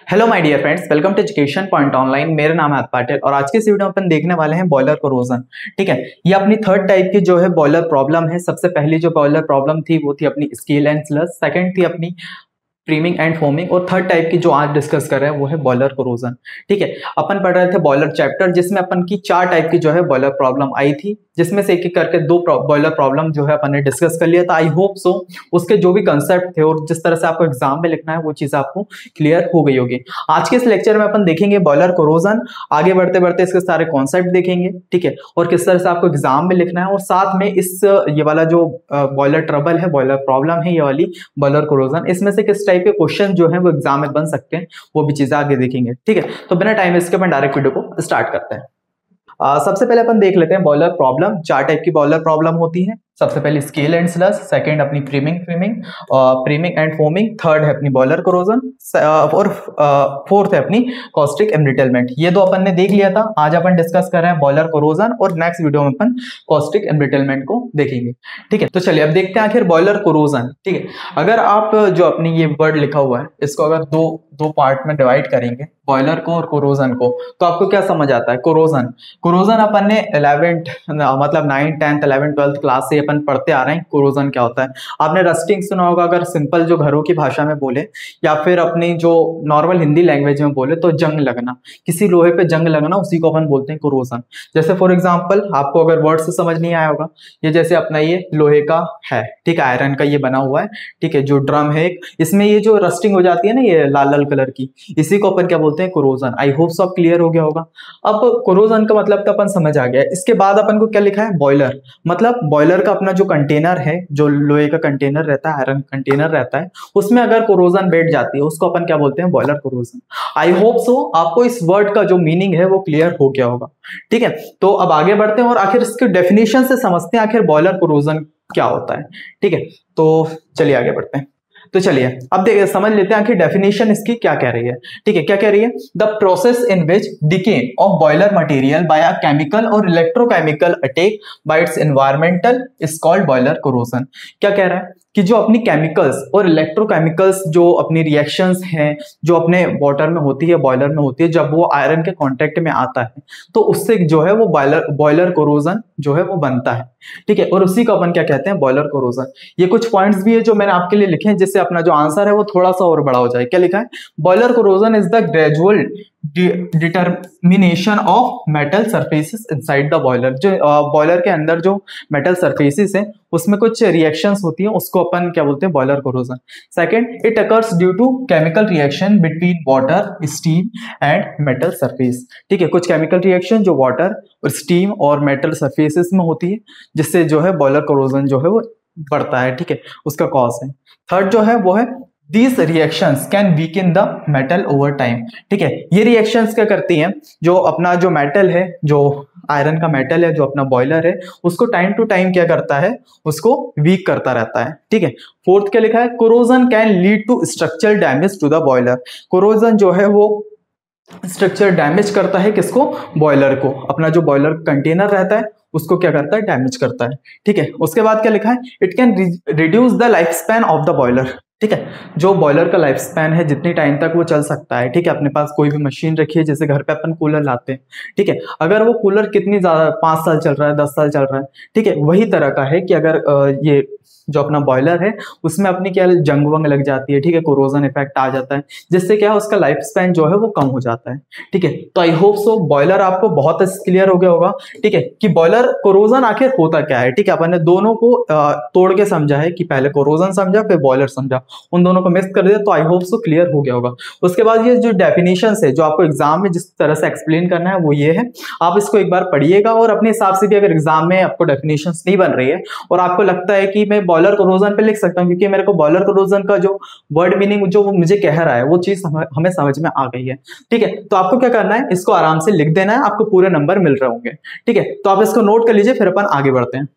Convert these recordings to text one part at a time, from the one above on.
Hello my dear friends, welcome to education point online. मेरा नाम है पाटिल और आज के इस वीडियो में अपन देखने वाले हैं बॉयलर कोरोजन। ठीक है, ये अपनी थर्ड टाइप की जो है बॉयलर प्रॉब्लम है। सबसे पहली जो बॉयलर प्रॉब्लम थी वो थी अपनी स्केल एंड स्लज, सेकंड थी अपनी प्रीमिंग एंड फोमिंग, और थर्ड टाइप की जो आज डिस्कस कर रहे हैं वो है बॉयलर कोरोजन। ठीक है, अपन पढ़ रहे थे बॉयलर चैप्टर जिसमें अपन की 4 टाइप की जो है बॉयलर प्रॉब्लम आई थी, जिसमें से एक एक करके 2 बॉयलर प्रॉब्लम जो है अपन ने डिस्कस कर लिया था। आई होप सो उसके जो भी कंसेप्ट थे और जिस तरह से आपको एग्जाम में लिखना है वो चीज आपको क्लियर हो गई होगी। आज के इस लेक्चर में अपन देखेंगे बॉयलर कोरोजन, आगे बढ़ते बढ़ते इसके सारे कॉन्सेप्ट देखेंगे। ठीक है, और किस तरह से आपको एग्जाम में लिखना है, और साथ में इस ये वाला जो बॉयलर ट्रबल है, बॉयलर प्रॉब्लम है, ये वाली बॉयलर कोरोजन, इसमें से किस टाइप के क्वेश्चन जो है वो एग्जाम में बन सकते हैं, वो भी चीजें आगे देखेंगे। ठीक है, तो बिना टाइम वेस्ट के अपन डायरेक्ट वीडियो को स्टार्ट करते हैं। सबसे पहले अपन देख लेते हैं बॉयलर प्रॉब्लम। 4 टाइप की बॉयलर प्रॉब्लम होती है। सबसे पहले स्केल एंड स्लज, सेकंड अपनी प्रीमिंग एंड फोमिंग, थर्ड है अपनी बॉयलर कोरोजन, और फोर्थ है अपनी कॉस्टिक एम्ब्रिटलमेंट। ये 2 अपन ने देख लिया था। आज अपन डिस्कस कर रहे हैं बॉयलर कोरोजन और नेक्स्ट वीडियो में अपन कॉस्टिक एम्ब्रिटलमेंट को देखेंगे। ठीक है, तो चलिए अब देखते हैं आखिर बॉयलर कोरोजन। ठीक है, अगर आप जो अपनी ये वर्ड लिखा हुआ है इसको अगर दो पार्ट में डिवाइड करेंगे, बॉयलर को और कोरोजन को, तो आपको क्या समझ आता है? कोरोजन अपन ने 11th मतलब 9th 10th 11th 12th class से अपन पढ़ते आ रहे हैं कोरोजन क्या होता है। आपने रस्टिंग सुना होगा, अगर सिंपल जो घरों की भाषा में बोले या फिर अपनी जो नॉर्मल हिंदी लैंग्वेज में बोले तो जंग लगना, किसी लोहे पे जंग लगना, उसी को अपन बोलते हैं कोरोजन। जैसे फॉर एग्जांपल आपको अगर वर्ड से समझ नहीं आया होगा, ये जैसे अपना ये लोहे का है, ठीक है, आयरन का ये बना हुआ है, ठीक है, जो ड्रम है इसमें ये जो रस्टिंग हो जाती है ना, ये लाल लाल कलर की, इसी को अपन क्या बोलते हैं? कोरोजन। आई होप सब क्लियर हो गया होगा। अब कोरोजन का मतलब तो अपन समझ आ गया। इसके बाद अपन को क्या लिखा है? बॉयलर। मतलब बॉयलर का अपना जो कंटेनर है, जो लोहे का कंटेनर रहता है, आयरन कंटेनर रहता है, उसमें अगर कोरोजन बैठ जाती है उसको अपन क्या बोलते हैं? Boiler corrosion. I hope so आपको इस वर्ड का जो मीनिंग है वो क्लियर हो गया होगा। ठीक है, तो अब आगे बढ़ते हैं और आखिर इसके डेफिनेशन से समझते हैं आखिर बॉयलर कोरोजन क्या होता है। ठीक है, तो चलिए आगे बढ़ते हैं। तो चलिए अब देखिए समझ लेते हैं आखिर डेफिनेशन इसकी क्या कह रही है। ठीक है, क्या कह रही है? The process in which decay of boiler material by a chemical और electrochemical attack by its environmental is called boiler corrosion. क्या कह रहा है कि जो अपनी केमिकल्स और इलेक्ट्रोकेमिकल्स जो अपनी रिएक्शंस हैं, जो अपने वाटर में होती है, बॉयलर में होती है, जब वो आयरन के कांटेक्ट में आता है तो उससे जो है वो बॉयलर कोरोजन जो है वो बनता है। ठीक है, और उसी को अपन क्या कहते हैं? Boiler corrosion. ये कुछ पॉइंट्स भी है जो मैंने आपके लिए लिखे हैं जिससे अपना जो आंसर है वो थोड़ा सा और बड़ा हो जाए। क्या लिखा है? Boiler corrosion is the gradual determination of metal surfaces inside the boiler. जो बॉयलर के अंदर जो मेटल सरफेसेस है उसमें कुछ रिएक्शंस होती हैं, उसको अपन क्या बोलते हैं? Boiler corrosion. Second, it occurs due to chemical reaction between water, steam and metal surface. ठीक है, कुछ केमिकल रिएक्शन जो वाटर और स्टीम और मेटल सरफेसेस में होती है, जिससे जो है बॉयलर कोरोजन जो है वो बढ़ता है। ठीक है, उसका कॉज है। थर्ड जो है वो है These reactions can weaken the metal over time। ठीक है, ये रिएक्शंस क्या करती हैं? जो अपना जो मेटल है, जो आयरन का मेटल है, जो अपना बॉयलर है, उसको टाइम टू टाइम क्या करता है? उसको वीक करता रहता है। ठीक है, फोर्थ क्या लिखा है? Corrosion can lead to structural damage to the boiler. Corrosion जो है वो स्ट्रक्चर डैमेज करता है किसको? बॉयलर को। अपना जो बॉयलर कंटेनर रहता है उसको क्या करता है? डैमेज करता है। ठीक है, उसके बाद क्या लिखा है? It can reduce the life span of the boiler. ठीक है, जो बॉयलर का लाइफ स्पैन है, जितनी टाइम तक वो चल सकता है। ठीक है, अपने पास कोई भी मशीन रखी है, जैसे घर पे अपन कूलर लाते हैं। ठीक है, अगर वो कूलर कितनी ज्यादा 5 साल चल रहा है, 10 साल चल रहा है, ठीक है, वही तरह का है कि अगर ये जो अपना बॉयलर है उसमें अपनी क्या जंग वंग लग जाती है, ठीक है, कोरोजन इफेक्ट आ जाता है, जिससे क्या है उसका लाइफ स्पैन जो है वो कम हो जाता है। ठीक है, तो आई होप सो बॉयलर आपको बहुत क्लियर हो गया होगा। ठीक है, कि बॉयलर कोरोजन आखिर होता क्या है। ठीक है, अपन ने दोनों को तोड़ के समझा है कि पहले कोरोजन समझा फिर बॉयलर समझा, उन दोनों को मिक्स कर दिया, तो आई होप सो क्लियर हो गया होगा। उसके बाद ये जो डेफिनेशन है जो आपको एग्जाम में जिस तरह से एक्सप्लेन करना है वो ये है, आप इसको एक बार पढ़िएगा और अपने हिसाब से भी अगर एग्जाम में आपको डेफिनेशन नहीं बन रही है और आपको लगता है कि मैं बॉयलर कोरोजन पे लिख सकता हूँ, क्योंकि मेरे को बॉयलर कोरोजन का जो वर्ड मीनिंग जो वो मुझे कह रहा है वो चीज हमें समझ में आ गई है। ठीक है, तो आपको क्या करना है? इसको आराम से लिख देना है, आपको पूरे नंबर मिल रहे होंगे। ठीक है, तो आप इसको नोट कर लीजिए, फिर अपन आगे बढ़ते हैं।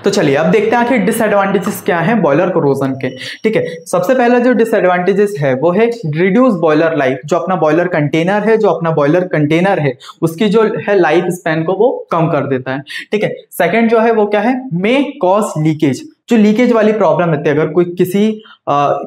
तो चलिए अब देखते हैं आखिर डिसएडवांटेजेस क्या हैं बॉयलर कोरोजन के। ठीक है, सबसे पहला जो डिसएडवांटेजेस है वो है रिड्यूस बॉयलर लाइफ। जो अपना बॉयलर कंटेनर है, जो अपना बॉयलर कंटेनर है उसकी जो है लाइफ स्पैन को वो कम कर देता है। ठीक है, सेकंड जो है वो क्या है? May cause leakage. जो लीकेज वाली प्रॉब्लम रहती है, अगर कोई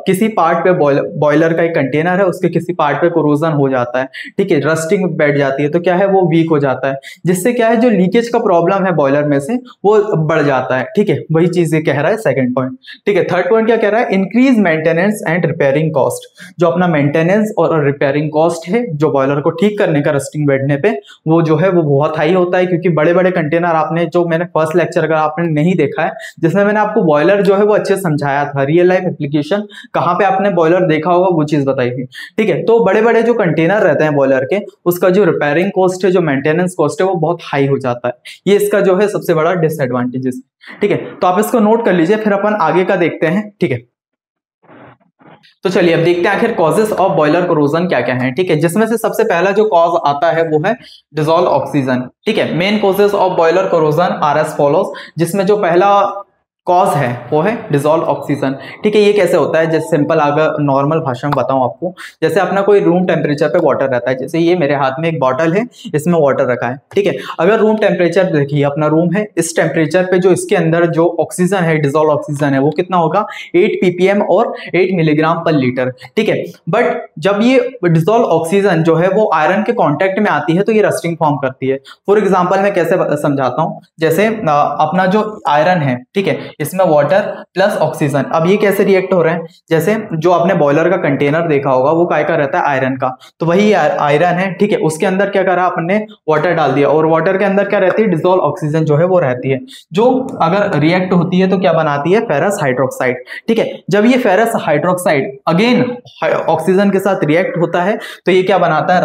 किसी पार्ट पे बॉयलर का एक कंटेनर है, उसके किसी पार्ट पे कोरोजन हो जाता है, ठीक है, रस्टिंग बैठ जाती है, तो क्या है वो वीक हो जाता है, जिससे क्या है जो लीकेज का प्रॉब्लम है बॉयलर में से वो बढ़ जाता है, ठीक है। वही चीज ये कह रहा है सेकंड पॉइंट, ठीक है। थर्ड पॉइंट क्या कह रहा है, increase maintenance and repairing cost. जो अपना मेंटेनेंस और रिपेयरिंग कॉस्ट है जो बॉयलर को ठीक करने का रस्टिंग बैठने पे, वो जो है वो बहुत हाई होता है, क्योंकि बड़े बड़े कंटेनर आपने, जो मैंने फर्स्ट लेक्चर अगर आपने नहीं देखा है जिसमें मैंने आपको बॉयलर जो है वो अच्छे से समझाया था, रियल लाइफ एप्लीकेशन कहाँ पे आपने बॉयलर देखा होगा वो चीज बताई थी, ठीक है। तो बड़े बड़े जो कंटेनर रहते हैं बॉयलर के, उसका जो रिपेयरिंग कॉस्ट है, जो मेंटेनेंस कॉस्ट है, वो बहुत हाई हो जाता है। ये इसका जो है सबसे बड़ा डिसएडवांटेजेस, ठीक है। तो आप इसको नोट कर लीजिए, फिर अपन आगे का देखते हैं, ठीक है। तो चलिए अब देखते हैं आखिर कॉजेस ऑफ बॉयलर कोरोजन क्या क्या है, ठीक है। जिसमें से सबसे पहला जो कॉज आता है वो है डिसॉल्व ऑक्सीजन, ठीक है। Main causes of boiler corrosion are as follows, जिसमें जो पहला कॉज है वो है डिसॉल्व ऑक्सीजन, ठीक है। ये कैसे होता है, जैसे सिंपल अगर नॉर्मल भाषा में बताऊं आपको, जैसे अपना कोई रूम टेम्परेचर पे वाटर रहता है, जैसे ये मेरे हाथ में एक बॉटल है, इसमें वाटर रखा है, ठीक है। अगर रूम टेम्परेचर देखिए, अपना रूम है, इस टेम्परेचर पे जो इसके अंदर जो ऑक्सीजन है, डिसॉल्व ऑक्सीजन है, वो कितना होगा 8 ppm और 8 मिलीग्राम पर लीटर, ठीक है। बट जब ये डिसॉल्व ऑक्सीजन जो है वो आयरन के कॉन्टेक्ट में आती है तो ये रस्टिंग फॉर्म करती है। फॉर एग्जाम्पल मैं कैसे समझाता हूँ, जैसे अपना जो आयरन है, ठीक है, इसमें वाटर प्लस ऑक्सीजन, अब ये कैसे रिएक्ट हो रहे हैं, जैसे जो आपने बॉयलर का कंटेनर देखा होगा वो काय का रहता है, आयरन का, तो वही आयरन है, ठीक है। उसके अंदर क्या करा आपने, वाटर डाल दिया, और वाटर के अंदर क्या रहती है, डिसॉल्व ऑक्सीजन जो है वो रहती है, जो अगर रिएक्ट होती है तो क्या बनाती है, फेरस हाइड्रोक्साइड, ठीक है। जब ये फेरस हाइड्रोक्साइड अगेन ऑक्सीजन के साथ रिएक्ट होता है तो ये क्या बनाता है,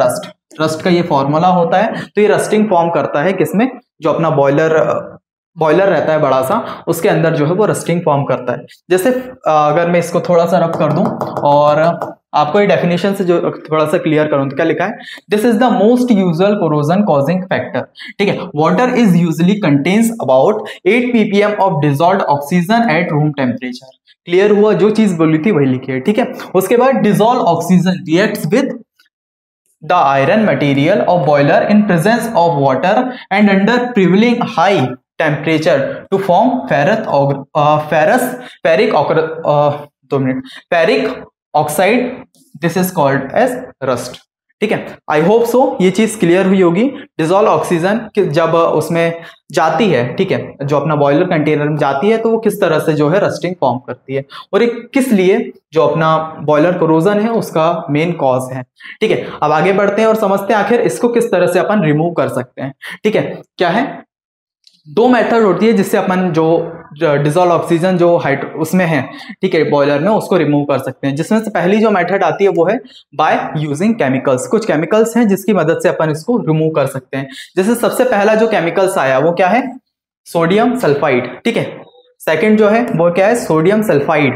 रस्ट का ये फॉर्मूला होता है। तो ये रस्टिंग फॉर्म करता है किसमें, जो अपना बॉयलर रहता है बड़ा सा, उसके अंदर जो है वो रस्टिंग फॉर्म करता है। जैसे अगर मैं इसको थोड़ा सा रब कर दूं और आपको ये डेफिनेशन से जो थोड़ा सा क्लियर करूं, तो क्या लिखा है, this is the most usual corrosion causing factor, ठीक है। Water is usually contains about 8 ppm of dissolved oxygen at room temperature. Clear हुआ, जो चीज बोली थी वही लिखी है, ठीक है। उसके बाद dissolve oxygen reacts with the iron material of boiler in presence of water and under prevailing high temperature to form ferric oxide. This is called as rust, ठीक है। आई होप सो ये चीज क्लियर हुई होगी। Dissolve oxygen जब उसमें जाती है, ठीक है, जो अपना बॉयलर कंटेनर में जाती है, तो वो किस तरह से जो है रस्टिंग फॉर्म करती है, और एक किस लिए जो अपना बॉयलर कोरोजन है उसका मेन कॉज है, ठीक है। अब आगे बढ़ते हैं और समझते हैं आखिर इसको किस तरह से अपन रिमूव कर सकते हैं, ठीक है। क्या है, दो मेथड होती है जिससे अपन जो डिसॉल्व ऑक्सीजन जो उसमें है, ठीक है, बॉयलर में, उसको रिमूव कर सकते हैं। जिसमें से पहली जो मेथड आती है वो है बाय यूजिंग केमिकल्स। कुछ केमिकल्स हैं जिसकी मदद से अपन इसको रिमूव कर सकते हैं। जैसे सबसे पहला जो केमिकल्स आया वो क्या है, सोडियम सल्फाइड, ठीक है। सेकंड जो है वो क्या है, सोडियम सल्फाइड,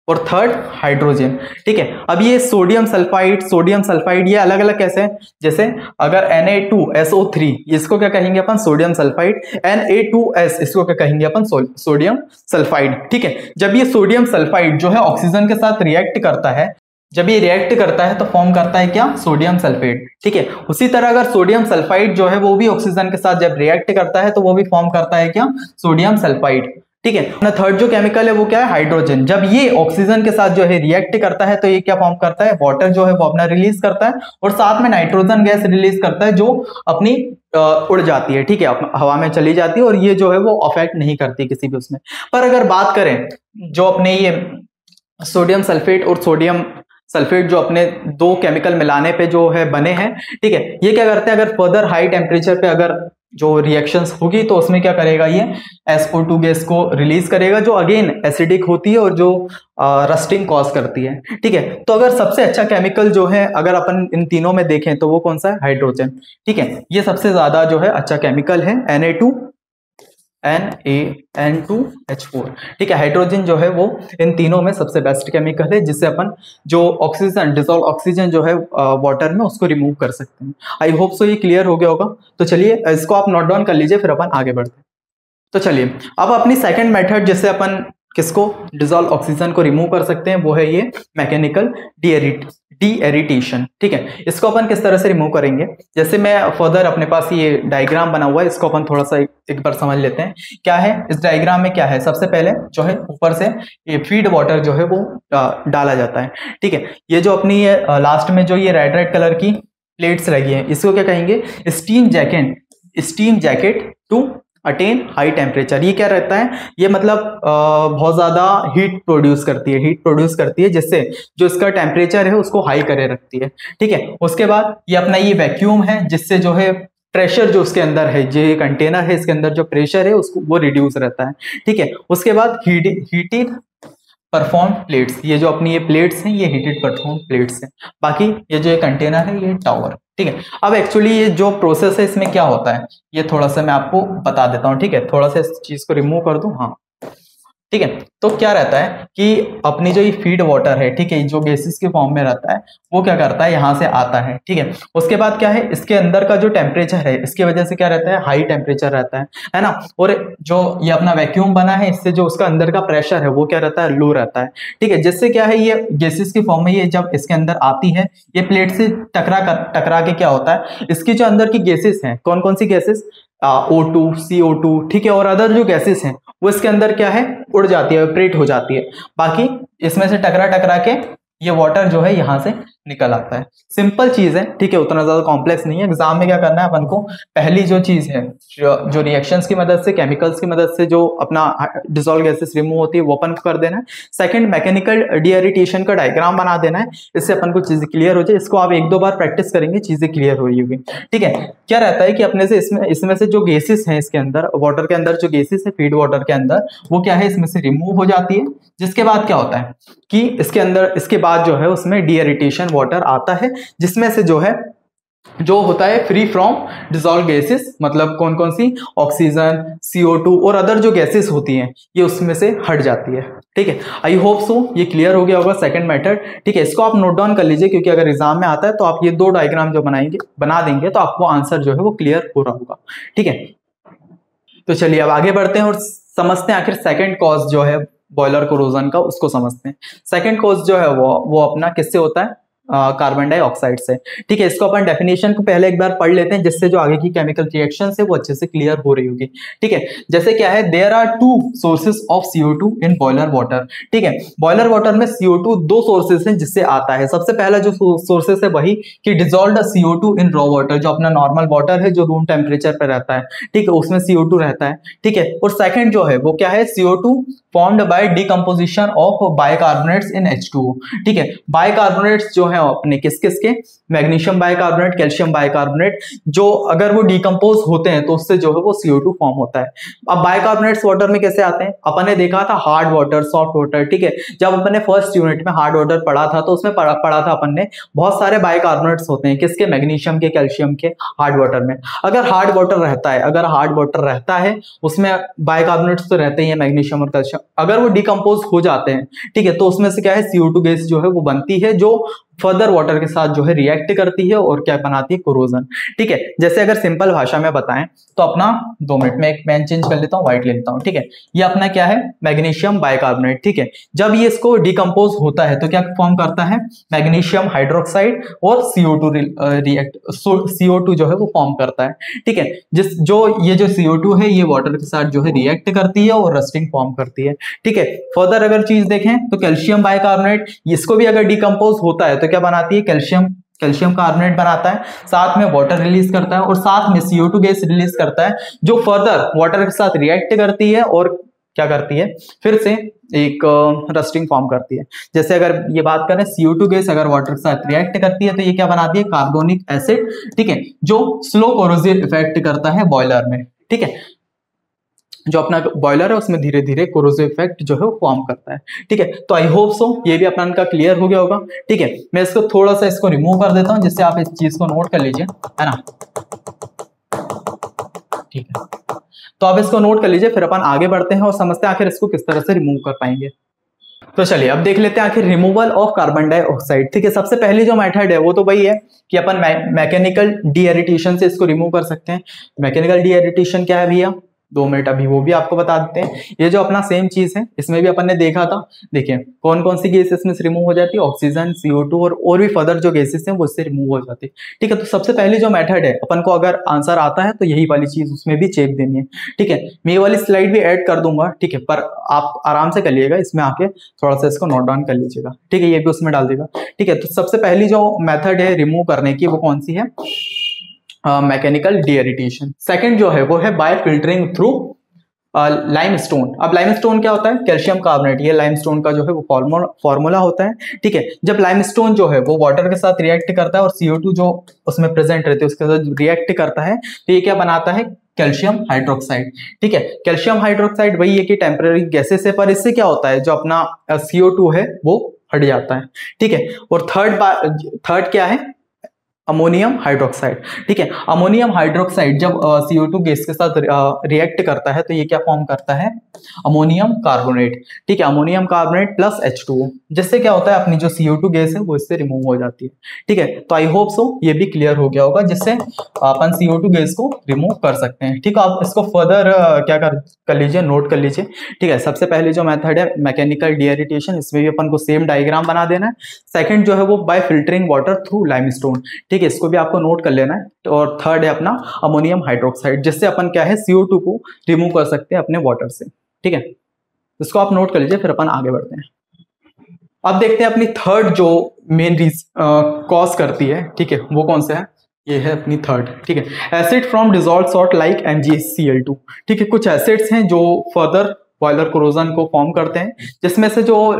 और थर्ड हाइड्रोजन, ठीक है। अब ये सोडियम सल्फाइड ये अलग अलग कैसे हैं, जैसे अगर Na2SO3 इसको क्या कहेंगे अपन, सोडियम सल्फाइड, Na2S इसको क्या कहेंगे अपन, सोडियम सल्फाइड, ठीक है। जब ये सोडियम सल्फाइड जो है ऑक्सीजन के साथ रिएक्ट करता है, जब ये रिएक्ट करता है तो फॉर्म करता है क्या, सोडियम सल्फेट, ठीक है। उसी तरह अगर सोडियम सल्फाइड जो है वो भी ऑक्सीजन के साथ जब रिएक्ट करता है तो वो भी फॉर्म करता है क्या, सोडियम सल्फाइड, ठीक है। अपना थर्ड जो केमिकल है वो क्या है, हाइड्रोजन। जब ये ऑक्सीजन के साथ जो है रिएक्ट करता है तो ये क्या फॉर्म करता है, वाटर जो है वो अपना रिलीज करता है, और साथ में नाइट्रोजन गैस रिलीज करता है जो अपनी उड़ जाती है, ठीक है, हवा में चली जाती है, और ये जो है वो अफेक्ट नहीं करती किसी भी उसमें। पर अगर बात करें जो अपने ये सोडियम सल्फेट और सोडियम सल्फेट जो अपने दो केमिकल मिलाने पे जो है बने हैं, ठीक है, ये क्या करते हैं, अगर फर्दर हाई टेम्परेचर पे अगर जो रिएक्शंस होगी तो उसमें क्या करेगा, ये SO2 गैस को रिलीज करेगा, जो अगेन एसिडिक होती है और जो रस्टिंग कॉज करती है, ठीक है। तो अगर सबसे अच्छा केमिकल जो है अगर अपन इन तीनों में देखें तो वो कौन सा है, हाइड्रोजन, ठीक है। ये सबसे ज्यादा जो है अच्छा केमिकल है, NaN2H4, ठीक है। हाइड्रोजन जो है वो इन तीनों में सबसे बेस्ट केमिकल है, जिससे अपन जो ऑक्सीजन, डिसॉल्व ऑक्सीजन जो है वाटर में, उसको रिमूव कर सकते हैं। आई होप सो ये क्लियर हो गया होगा। तो चलिए इसको आप नोट डाउन कर लीजिए, फिर अपन आगे बढ़ते हैं। तो चलिए अब अपनी सेकंड मेथड जिससे अपन किसको, डिजॉल्व ऑक्सीजन को रिमूव कर सकते हैं, वो है ये मैकेनिकल डी-एरिटेशन। ठीक है, इसको अपन किस तरह से रिमूव करेंगे, जैसे मैं फर्दर अपने पास ये डायग्राम बना हुआ है, इसको अपन थोड़ा सा एक बार समझ लेते हैं क्या है इस डायग्राम में। क्या है, सबसे पहले जो है ऊपर से ये फीड वाटर जो है वो डाला जाता है। ठीक है, ये जो अपनी ये लास्ट में जो ये रेड रेड कलर की प्लेट्स लगी है, इसको क्या कहेंगे, steam jacket to attain high temperature. ये क्या रहता है, ये मतलब बहुत ज्यादा हीट प्रोड्यूस करती है जिससे जो इसका टेम्परेचर है उसको हाई करे रखती है। ठीक है, उसके बाद ये अपना ये वैक्यूम है जिससे जो है प्रेशर जो उसके अंदर है, जो ये कंटेनर है इसके अंदर जो प्रेशर है उसको वो रिड्यूस रहता है। ठीक है, उसके बाद हीटेड परफॉर्म प्लेट्स, ये जो अपनी ये प्लेट्स हैं ये हीटेड परफॉर्म प्लेट्स हैं। बाकी ये जो कंटेनर है ये टावर। ठीक है, अब एक्चुअली ये जो प्रोसेस है इसमें क्या होता है ये थोड़ा सा मैं आपको बता देता हूँ। ठीक है, थोड़ा सा इस चीज को रिमूव कर दूं। हाँ ठीक है, तो क्या रहता है कि अपनी जो ये फीड वाटर है, ठीक है, जो गैसेस के फॉर्म में रहता है वो क्या करता है, यहाँ से आता है। ठीक है, उसके बाद क्या है, इसके अंदर का जो टेम्परेचर है इसकी वजह से क्या रहता है, हाई टेम्परेचर रहता है ना। और जो ये अपना वैक्यूम बना है इससे जो उसका अंदर का प्रेशर है वो क्या रहता है, लो रहता है। ठीक है, जिससे क्या है ये गैसेस के फॉर्म में ये जब इसके अंदर आती है ये प्लेट से टकरा के क्या होता है, इसकी जो अंदर की गैसेस हैं, कौन कौन सी गैसेस, O2, CO2, ठीक है, और अदर जो गैसेस हैं वो इसके अंदर क्या है, उड़ जाती है, ऑपरेट हो जाती है। बाकी इसमें से टकरा के ये वाटर जो है यहाँ से निकल आता है। सिंपल चीज है, ठीक है, उतना ज्यादा कॉम्प्लेक्स नहीं है। एग्जाम में क्या करना है अपन को, पहली जो चीज है जो रिएक्शंस की मदद से, केमिकल्स की मदद से जो अपना डिसॉल्व गैसेस रिमूव होती है वो अपन को कर देना है। सेकंड, मैकेनिकल डी-एरिटेशन का डायग्राम बना देना है, इससे अपन को चीजें क्लियर हो जाए। इसको आप एक दो बार प्रैक्टिस करेंगे चीजें क्लियर हो जाएगी। ठीक है, क्या रहता है कि अपने से इसमें से जो गैसेस हैं इसके अंदर, वाटर के अंदर जो गैसेस है फीड वाटर के अंदर, वो क्या है इसमें से रिमूव हो जाती है। जिसके बाद क्या होता है कि इसके अंदर, इसके बाद जो है उसमें डी-एरिटेशन वाटर आता है, जिसमें से जो होता है फ्री फ्रॉम डिसॉल्व गैसेस, मतलब कौन कौन सी, ऑक्सीजन, CO2 और अदर जो गैसेस होती हैं ये उसमें से हट जाती है। ठीक है, आई होप सो ये क्लियर हो गया होगा सेकंड मेथड। ठीक है, इसको आप नोट डाउन कर लीजिए क्योंकि अगर एग्जाम में आता है तो आप ये दो डायग्राम जो बना देंगे तो आपको आंसर जो है वो क्लियर हो रहा होगा। ठीक है, तो चलिए अब आगे बढ़ते हैं और समझते हैं आखिर सेकंड कॉज जो है बॉयलर कोरोजन का, उसको समझते हैं। सेकंड कॉज जो है वो अपना किससे होता है, कार्बन डाइऑक्साइड से। ठीक है, इसको अपन डेफिनेशन को पहले एक बार पढ़ लेते हैं जिससे जो आगे की केमिकल रिएक्शन है वो अच्छे से क्लियर हो रही होगी। ठीक है, जैसे क्या है, there are two sources of CO2 in boiler water. ठीक है, बॉयलर वाटर में CO2 दो सोर्सेस हैं जिससे आता है। सबसे पहला जो सोर्सेस है वही कि डिजॉल्व्ड CO2 इन रॉ वाटर, जो अपना नॉर्मल वाटर है जो रूम टेम्परेचर पर रहता है। ठीक है, उसमें CO2 रहता है। ठीक है, और सेकंड जो है वो क्या है, CO2 formed by decomposition of bicarbonates in H2O। ठीक है, बाइकार्बोनेट्स जो है अपने किस किस के, मैग्नीशियम बाइकार्बोनेट, कैल्शियम बाइकार्बोनेट, जो अगर वो डिकम्पोज होते हैं तो उससे जो है वो CO2 फॉर्म होता है। अब बाइकार्बोनेट्स वाटर में कैसे आते हैं, अपन ने देखा था हार्ड वाटर, सॉफ्ट वाटर। ठीक है, जब अपन ने फर्स्ट यूनिट में हार्ड वाटर पढ़ा था तो उसमें पढ़ा था अपन ने बहुत सारे बाइकार्बोनेट्स होते हैं, किसके, मैग्नीशियम के, कैल्शियम के, हार्ड वाटर में। अगर हार्ड वाटर रहता है उसमें बाइकार्बोनेट्स तो रहते ही हैं, मैग्नीशियम और कैल्शियम। अगर वो डिकम्पोज हो जाते हैं, ठीक है, तो उसमें से क्या है, CO2 गैस जो है वो बनती है, जो फर्दर वाटर के साथ जो है रिएक्ट करती है और क्या बनाती है, कोरोजन। ठीक है, जैसे अगर सिंपल भाषा में बताएं तो अपना 2 मिनट में एक पेन चेंज कर लेता हूं, व्हाइट ले लेता हूं। ठीक है, ये अपना क्या है, मैग्नीशियम बाइकार्बोनेट। ठीक है, जब ये इसको डिकम्पोज होता है तो क्या फॉर्म करता है, मैग्नीशियम हाइड्रोक्साइड और CO2 जो है वो फॉर्म करता है। ठीक है, ये जो CO2 है ये वाटर के साथ जो है रिएक्ट करती है और रस्टिंग फॉर्म करती है। ठीक है, फर्दर अगर चीज देखें तो कैल्शियम बाइकार्बोनेट, इसको भी अगर डिकम्पोज होता है तो क्या बनाती है, कैल्शियम कार्बोनेट बनाता है, साथ में वाटर रिलीज करता है और साथ में CO2 गैस रिलीज करता है, जो फर्दर वाटर के साथ रिएक्ट करती है और क्या करती है, फिर से एक रस्टिंग फॉर्म करती है। जैसे अगर ये बात करें, CO2 गैस अगर वाटर के साथ रिएक्ट करती है तो ये क्या बनाती है, कार्बोनिक एसिड। ठीक है, जो स्लो कोरोसिव इफेक्ट करता है बॉयलर में। ठीक है, जो अपना बॉयलर है उसमें धीरे धीरे कोरोसिव इफेक्ट जो है वो फॉर्म करता है। ठीक है, तो आई होप सो ये भी अपना का क्लियर हो गया होगा। ठीक है, मैं इसको थोड़ा सा इसको रिमूव कर देता हूं जिससे आप इस चीज को नोट कर लीजिए, है ना। ठीक है, तो आप इसको नोट कर लीजिए, फिर अपन आगे बढ़ते हैं और समझते हैं आखिर इसको किस तरह से रिमूव कर पाएंगे। तो चलिए अब देख लेते हैं आखिर रिमूवल ऑफ कार्बन डाइऑक्साइड। ठीक है, सबसे पहली जो मेथड है वो तो वही है कि अपन मैकेनिकल डी-एरिटेशन से इसको रिमूव कर सकते हैं। मैकेनिकल डी-एरिटेशन क्या है भैया, 2 मिनट अभी वो भी आपको बता देते हैं। ये जो अपना सेम चीज है इसमें भी अपन ने देखा था। देखिए कौन कौन सी गैसेस में से रिमूव हो जाती है, ऑक्सीजन, CO2 और भी फर्दर जो गैसेस हैं वो इससे रिमूव हो जाती है। ठीक है, तो सबसे पहली जो मेथड है अपन को अगर आंसर आता है तो यही वाली चीज उसमें भी चेक देनी है। ठीक है, मैं ये वाली स्लाइड भी ऐड कर दूंगा। ठीक है, पर आप आराम से कर लीजिएगा, इसमें आके थोड़ा सा इसको नोट डाउन कर लीजिएगा। ठीक है, ये भी उसमें डाल देगा। ठीक है, तो सबसे पहली जो मेथड है रिमूव करने की वो कौन सी है, मैकेनिकल डीएरिटेशन। सेकंड जो है वो है बाय फिल्टरिंग थ्रू लाइमस्टोन। अब लाइमस्टोन क्या होता है, कैल्शियम कार्बोनेट, ये लाइमस्टोन का जो है वो फॉर्मूला होता है। ठीक है, जब लाइमस्टोन जो है वो वाटर के साथ रिएक्ट करता है और CO2 जो उसमें प्रेजेंट रहती है उसके साथ रिएक्ट करता है तो ये क्या बनाता है, कैल्शियम हाइड्रोक्साइड। ठीक है, कैल्शियम हाइड्रोक्साइड वही है कि टेम्पररी गैसेस है, पर इससे क्या होता है जो अपना CO2 है वो हट जाता है। ठीक है, और थर्ड क्या है, अमोनियम हाइड्रोक्साइड। ठीक है, अमोनियम हाइड्रोक्साइड जब CO2 गैस के साथ रिएक्ट करता है तो ये क्या फॉर्म करता है, अमोनियम कार्बोनेट। ठीक है, अमोनियम कार्बोनेट प्लस H2O, जिससे क्या होता है अपनी जो CO2 गैस है वो इससे रिमूव हो जाती है। ठीक है, तो आई होप सो ये भी क्लियर हो गया होगा, जिससे अपन CO2 गैस को रिमूव कर सकते हैं। ठीक है, आप इसको फर्दर क्या कर लीजिए, नोट कर लीजिए। ठीक है, सबसे पहले जो मेथड है मैकेनिकल डीएरिटेशन, इसमें भी अपन को सेम डायग्राम बना देना है। सेकंड जो है वो bye filtering water through limestone. ठीक है, इसको भी आपको नोट कर लेना है। और थर्ड है अपना अमोनियम हाइड्रोक्साइड, जिससे अपन क्या है CO2 को रिमूव कर सकते हैं अपने वाटर से। ठीक है, इसको आप नोट कर लीजिए, फिर अपन आगे बढ़ते हैं। अब देखते हैं अपनी थर्ड जो मेन कॉज करती है। ठीक है, वो कौन सा है, ये है अपनी थर्ड। ठीक है, acid from dissolved salt like MgCl2। ठीक है, कुछ एसिड्स हैं जो फर्दर बॉयलर कोरोजन को फॉर्म करते हैं, जिसमें से जो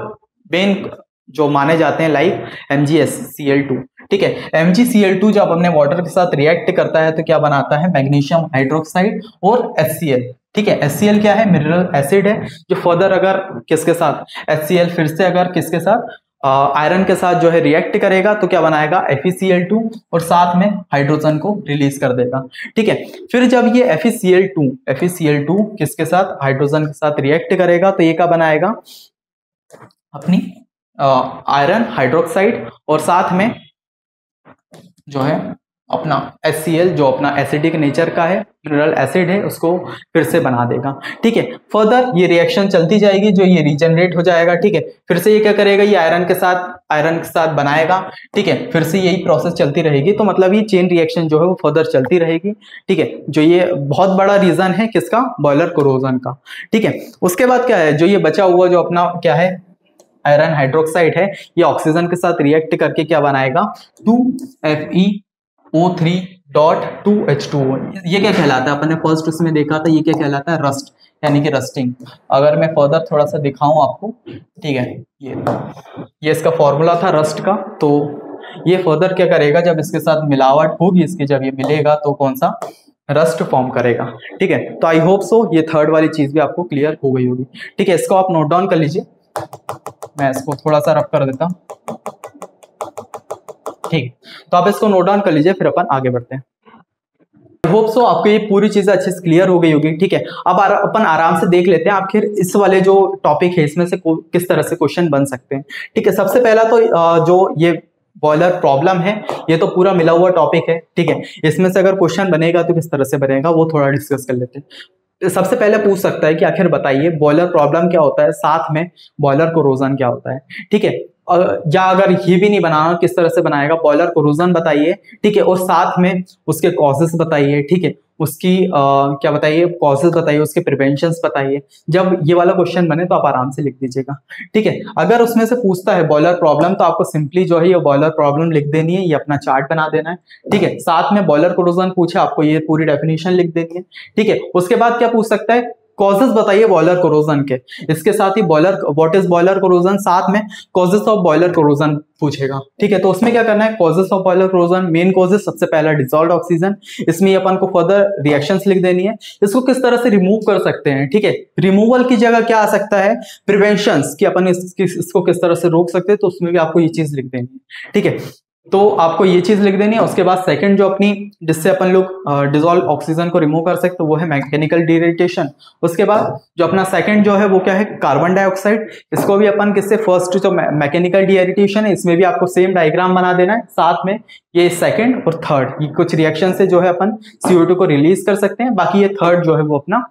मेन जो माने जाते हैं लाइक MgCl2। ठीक है, MgCl2 जब अपने वाटर के साथ रिएक्ट करता है तो क्या बनाता है, मैग्नीशियम हाइड्रोक्साइड और HCl। ठीक है, HCl क्या है, मिनरल एसिड है, जो फर्दर अगर किसके साथ, HCl फिर से अगर किसके साथ, आयरन के साथ जो है रिएक्ट करेगा तो क्या बनाएगा, FeCl2 और साथ में हाइड्रोजन को रिलीज कर देगा। ठीक है, फिर जब ये FeCl2 किसके साथ, हाइड्रोजन के साथ रिएक्ट करेगा तो ये क्या बनाएगा, अपनी आयरन हाइड्रोक्साइड और साथ में जो है अपना HCl जो अपना एसिडिक नेचर का है, मिनरल एसिड है, उसको फिर से बना देगा। ठीक है, फर्दर ये रिएक्शन चलती जाएगी, जो ये रीजनरेट हो जाएगा। ठीक है, फिर से ये क्या करेगा, ये आयरन के साथ बनाएगा। ठीक है, फिर से यही प्रोसेस चलती रहेगी। तो मतलब ये चेन रिएक्शन जो है वो फर्दर चलती रहेगी। ठीक है, जो ये बहुत बड़ा रीजन है किसका, बॉयलर कोरोजन का। ठीक है, उसके बाद क्या है, जो ये बचा हुआ जो अपना क्या है, आयरन हाइड्रोक्साइड है, ये ऑक्सीजन के साथ रिएक्ट करके क्या बनाएगा, 2FeO3.2H2O। ये क्या कहलाता है, अपन ने फर्स्ट उसमें देखा था, ये क्या कहलाता है, रस्ट, यानी कि रस्टिंग। अगर मैं फर्दर थोड़ा सा दिखाऊं आपको, ठीक है, ये इसका फॉर्मूला था रस्ट का। तो ये फर्दर क्या करेगा, जब इसके साथ मिलावट होगी इसकी, जब ये मिलेगा तो कौन सा, रस्ट फॉर्म करेगा। ठीक है, तो आई होप सो ये थर्ड वाली चीज भी आपको क्लियर हो गई होगी। ठीक है, इसको आप नोट डाउन कर लीजिए, मैं इसको थोड़ा सा रब कर देता हूं। ठीक, तो आप इसको नोट डाउन कर लीजिए, फिर अपन आगे बढ़ते हैं। आई होप सो आपको ये पूरी चीजें अच्छे से क्लियर हो गई होगी। ठीक है, अब अपन आराम से देख लेते हैं आखिर इस वाले जो टॉपिक है इसमें से किस तरह से क्वेश्चन बन सकते हैं। ठीक है, सबसे पहला तो जो ये बॉयलर प्रॉब्लम है, ये तो पूरा मिला हुआ टॉपिक है। ठीक है, इसमें से अगर क्वेश्चन बनेगा तो किस तरह से बनेगा वो थोड़ा डिस्कस कर लेते हैं। सबसे पहले पूछ सकता है कि आखिर बताइए बॉयलर प्रॉब्लम क्या होता है, साथ में बॉयलर कोरोजन क्या होता है। ठीक है, या अगर ये भी नहीं बनाना किस तरह से बनाएगा, बॉयलर कोरोजन बताइए। ठीक है, और साथ में उसके कॉजेस बताइए। ठीक है, उसकी क्या बताइए, कॉजेस बताइए, उसके प्रिवेंशंस बताइए। जब ये वाला क्वेश्चन बने तो आप आराम से लिख दीजिएगा। ठीक है, अगर उसमें से पूछता है बॉयलर प्रॉब्लम तो आपको सिंपली जो है ये बॉयलर प्रॉब्लम लिख देनी है, ये अपना चार्ट बना देना है। ठीक है, साथ में बॉयलर कोरोजन पूछे आपको ये पूरी डेफिनेशन लिख देनी है। ठीक है, उसके बाद क्या पूछ सकता है, कॉजेस बताइए बॉयलर कोरोजन के, इसके साथ ही boiler what is boiler corrosion, साथ में कॉजेस ऑफ बॉयलर कोरोजन पूछेगा। ठीक है, तो उसमें क्या करना है, causes of boiler corrosion, main causes सबसे पहला डिसॉल्व्ड ऑक्सीजन, इसमें अपन को फर्दर रिएक्शंस लिख देनी है। इसको किस तरह से रिमूव कर सकते हैं। ठीक है, रिमूवल की जगह क्या आ सकता है, प्रिवेंशंस, कि अपन इसको किस तरह से रोक सकते हैं, तो उसमें भी आपको ये चीज लिख देनी है। ठीक है, तो आपको ये चीज लिख देनी है। उसके बाद सेकंड जो अपनी जिससे अपन लोग डिसॉल्व ऑक्सीजन को रिमूव कर सकते हैं वो है मैकेनिकल डीरेटेशन। उसके बाद जो अपना सेकंड जो है वो क्या है, कार्बन डाइऑक्साइड। इसको भी अपन किससे, फर्स्ट जो मैकेनिकल डीरेटेशन है इसमें भी आपको सेम डायग्राम बना देना है। साथ में ये सेकंड और थर्ड, ये कुछ रिएक्शन से जो है अपन CO2 को रिलीज कर सकते हैं। बाकी ये थर्ड जो है वो अपना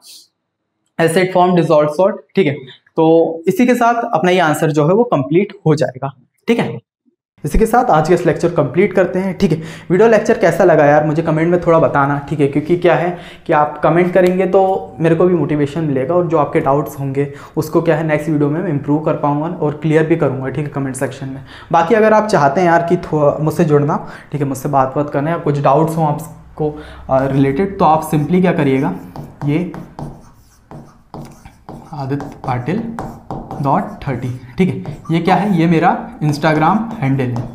एसिड फॉर्म, डिसॉल्व सॉल्ट, ठीक है। तो इसी के साथ अपना ये आंसर जो है वो कंप्लीट हो जाएगा, ठीक है। इसी के साथ आज के इस लेक्चर कंप्लीट करते हैं, ठीक है। वीडियो लेक्चर कैसा लगा यार मुझे कमेंट में थोड़ा बताना, ठीक है, क्योंकि क्या है कि आप कमेंट करेंगे तो मेरे को भी मोटिवेशन मिलेगा और जो आपके डाउट्स होंगे उसको क्या है नेक्स्ट वीडियो में मैं इंप्रूव कर पाऊंगा और क्लियर भी करूंगा, ठीक है, कमेंट सेक्शन में। बाकी अगर आप चाहते हैं यार कि मुझसे जुड़ना, ठीक है, मुझसे बात करना या कुछ डाउट्स हों आपको रिलेटेड, तो आप सिंपली क्या करिएगा, ये aditpatil.30, ठीक है, ये क्या है, ये मेरा इंस्टाग्राम हैंडल है,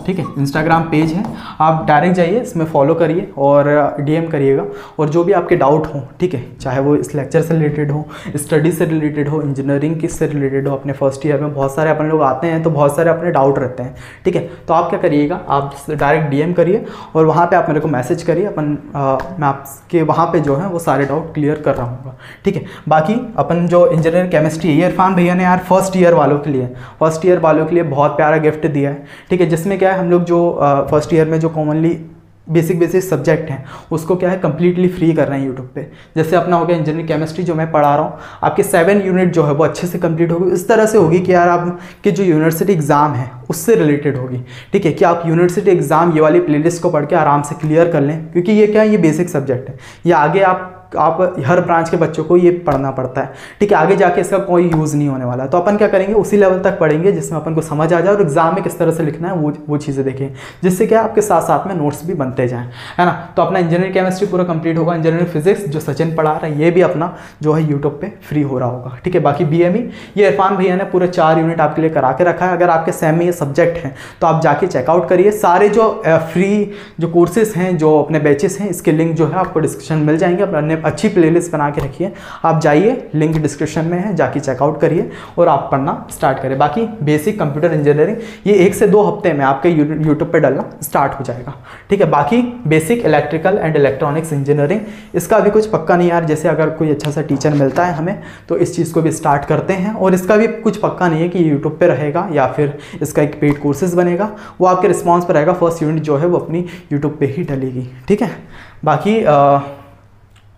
ठीक है, इंस्टाग्राम पेज है। आप डायरेक्ट जाइए, इसमें फॉलो करिए और डीएम करिएगा, और जो भी आपके डाउट हो, ठीक है, चाहे वो इस लेक्चर से रिलेटेड हो, स्टडी से रिलेटेड हो, इंजीनियरिंग किस से रिलेटेड हो, अपने फर्स्ट ईयर में बहुत सारे अपन लोग आते हैं तो बहुत सारे अपने डाउट रहते हैं, ठीक है। तो आप क्या करिएगा, आप डायरेक्ट डीएम करिए और वहाँ पर आप मेरे को मैसेज करिए, मैं आपके वहाँ पर जो है वो सारे डाउट क्लियर कर रहा हूँ, ठीक है। बाकी अपन जो इंजीनियरिंग केमिस्ट्री, ये इरफान भैया ने यार फर्स्ट ईयर वालों के लिए बहुत प्यारा गिफ्ट दिया है, ठीक है, जिसमें क्या है हम लोग जो फर्स्ट ईयर में जो कॉमनली बेसिक सब्जेक्ट हैं उसको क्या है कम्प्लीटली फ्री कर रहे हैं यूट्यूब पे। जैसे अपना हो गया इंजीनियरिंग केमिस्ट्री जो मैं पढ़ा रहा हूँ, आपके 7 यूनिट जो है वो अच्छे से कंप्लीट होगी, इस तरह से होगी कि यार आपके जो यूनिवर्सिटी एग्ज़ाम है उससे रिलेटेड होगी, ठीक है, कि आप यूनिवर्सिटी एग्ज़ाम ये वाली प्लेलिस्ट को पढ़ के आराम से क्लियर कर लें, क्योंकि ये क्या है, ये बेसिक सब्जेक्ट है, ये आगे आप हर ब्रांच के बच्चों को ये पढ़ना पड़ता है, ठीक है, आगे जाके इसका कोई यूज़ नहीं होने वाला। तो अपन क्या करेंगे, उसी लेवल तक पढ़ेंगे जिसमें अपन को समझ आ जाए और एग्जाम में किस तरह से लिखना है वो चीज़ें देखें, जिससे क्या आपके साथ साथ में नोट्स भी बनते जाएं, है ना। तो अपना इंजीनियरिंग केमिस्ट्री पूरा कंप्लीट होगा, इंजीनियरिंग फिजिक्स जो सचिन पढ़ा रहा है ये भी अपना जो है यूट्यूब पर फ्री हो रहा होगा, ठीक है। बाकी BME ये इरफान भैया ने पूरे 4 यूनिट आपके लिए करा के रखा है। अगर आपके सेम में ये सब्जेक्ट हैं तो आप जाके चेकआउट करिए, सारे जो फ्री जो कोर्सेज हैं, जो अपने बैचेस हैं, इसके लिंक जो है आपको डिस्क्रिप्शन मिल जाएंगे। अपने अच्छी प्लेलिस्ट बना के रखिए, आप जाइए, लिंक डिस्क्रिप्शन में है, जाके चेकआउट करिए और आप पढ़ना स्टार्ट करें। बाकी बेसिक कंप्यूटर इंजीनियरिंग ये 1 से 2 हफ्ते में आपके यूट्यूब पे डलना स्टार्ट हो जाएगा, ठीक है। बाकी basic electrical and electronics engineering, इसका अभी कुछ पक्का नहीं यार, जैसे अगर कोई अच्छा सा टीचर मिलता है हमें तो इस चीज़ को भी स्टार्ट करते हैं, और इसका भी कुछ पक्का नहीं है कि यूट्यूब पे रहेगा या फिर इसका एक पेड कोर्सेज बनेगा, वो आपके रिस्पॉन्स पर रहेगा। फर्स्ट यूनिट जो है वो अपनी यूट्यूब पे ही डलेगी, ठीक है।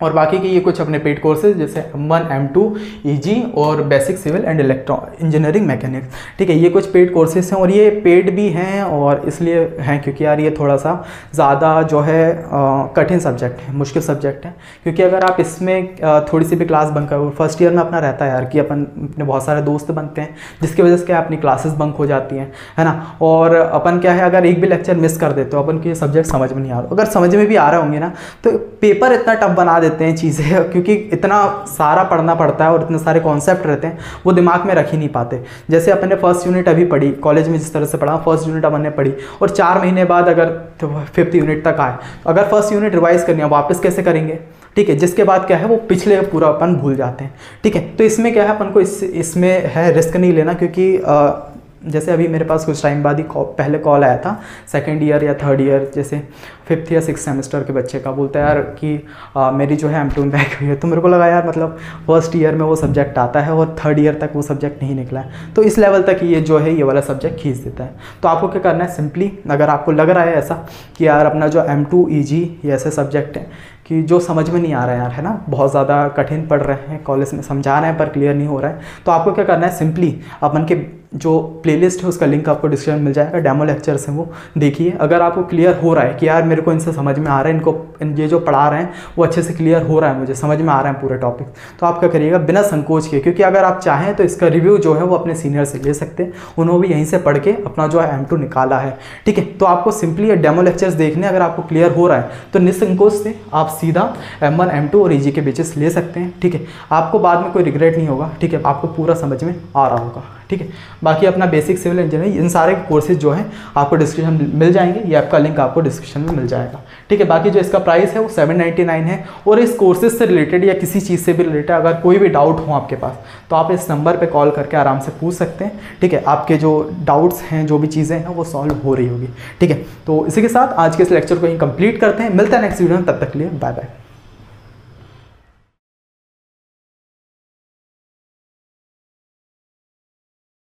बाकी के ये कुछ अपने पेड कोर्सेज जैसे M1 M2 EG और basic civil and engineering mechanics, ठीक है, ये कुछ पेड कोर्सेज हैं और ये पेड भी हैं, और इसलिए हैं क्योंकि यार ये थोड़ा सा ज़्यादा जो है कठिन सब्जेक्ट है, मुश्किल सब्जेक्ट है, क्योंकि अगर आप इसमें थोड़ी सी भी क्लास बंक करो, फर्स्ट ईयर में अपना रहता है यार कि अपने बहुत सारे दोस्त बनते हैं जिसकी वजह से क्या अपनी क्लासेस बंक हो जाती हैं, है ना। और अपन क्या है अगर एक भी लेक्चर मिस कर देते हो, अपन को ये सब्जेक्ट समझ में नहीं आ रहा, अगर समझ में भी आ रहे होंगे ना तो पेपर इतना टफ बना देते हैं चीज़ें, क्योंकि इतना सारा पढ़ना पड़ता है और इतने सारे कॉन्सेप्ट रहते हैं वो दिमाग में रख ही नहीं पाते। जैसे अपन ने फर्स्ट यूनिट अभी पढ़ी, कॉलेज में जिस तरह से पढ़ा फर्स्ट यूनिट अपन ने पढ़ी, और 4 महीने बाद अगर 5th यूनिट तक आए, अगर फर्स्ट यूनिट रिवाइज करनी है वापस कैसे करेंगे, ठीक है, जिसके बाद क्या है वो पिछले पूरा अपन भूल जाते हैं, ठीक है। तो इसमें क्या है अपन को इसमें है रिस्क नहीं लेना, क्योंकि जैसे अभी मेरे पास कुछ टाइम बाद ही पहले कॉल आया था 2nd ईयर या 3rd ईयर, जैसे 5th या 6th सेमेस्टर के बच्चे का, बोलता है यार कि मेरी जो है M2 बैक हुई है। तो मेरे को लगा यार मतलब फर्स्ट ईयर में वो सब्जेक्ट आता है और 3rd ईयर तक वो सब्जेक्ट नहीं निकला है, तो इस लेवल तक ये जो है ये वाला सब्जेक्ट खींच देता है। तो आपको क्या करना है, सिंपली अगर आपको लग रहा है ऐसा कि यार अपना जो M2 EG ये ऐसे सब्जेक्ट है कि जो समझ में नहीं आ रहा है यार, है ना, बहुत ज़्यादा कठिन पढ़ रहे हैं, कॉलेज में समझा रहे हैं पर क्लियर नहीं हो रहा है, तो आपको क्या करना है, सिंपली अपन के जो प्लेलिस्ट है उसका लिंक आपको डिस्क्रिप्शन मिल जाएगा, डेमो लेक्चर्स हैं वो देखिए। अगर आपको क्लियर हो रहा है कि यार मेरे को इनसे समझ में आ रहा है, ये जो पढ़ा रहे हैं वो अच्छे से क्लियर हो रहा है, मुझे समझ में आ रहा है पूरे टॉपिक, तो आप क्या करिएगा बिना संकोच के, क्योंकि अगर आप चाहें तो इसका रिव्यू जो है वो अपने सीनियर से ले सकते हैं, उन्होंने भी यहीं से पढ़ के अपना जो है M2 निकाला है, ठीक है। तो आपको सिंपली डेमो लेक्चर्स देखने, अगर आपको क्लियर हो रहा है तो निसंकोच से आप सीधा M1 M2 और EG के बेचेस ले सकते हैं, ठीक है। आपको बाद में कोई रिग्रेट नहीं होगा, ठीक है, आपको पूरा समझ में आ रहा होगा, ठीक है। बाकी अपना बेसिक सिविल इंजीनियरिंग इन सारे कोर्सेज जो हैं आपको डिस्क्रिप्शन मिल जाएंगे, ये आपका लिंक आपको डिस्क्रिप्शन में मिल जाएगा, ठीक है। बाकी जो इसका प्राइस है वो 799 है, और इस कोर्सेज से रिलेटेड या किसी चीज़ से भी रिलेटेड अगर कोई भी डाउट हो आपके पास तो आप इस नंबर पे कॉल करके आराम से पूछ सकते हैं, ठीक है। आपके जो डाउट्स हैं, जो भी चीज़ें हैं वो सॉल्व हो रही होगी, ठीक है। तो इसी के साथ आज के इस लेक्चर को यहीं कंप्लीट करते हैं, मिलता है नेक्स्ट वीडियो में, तब तक के लिए बाय बाय।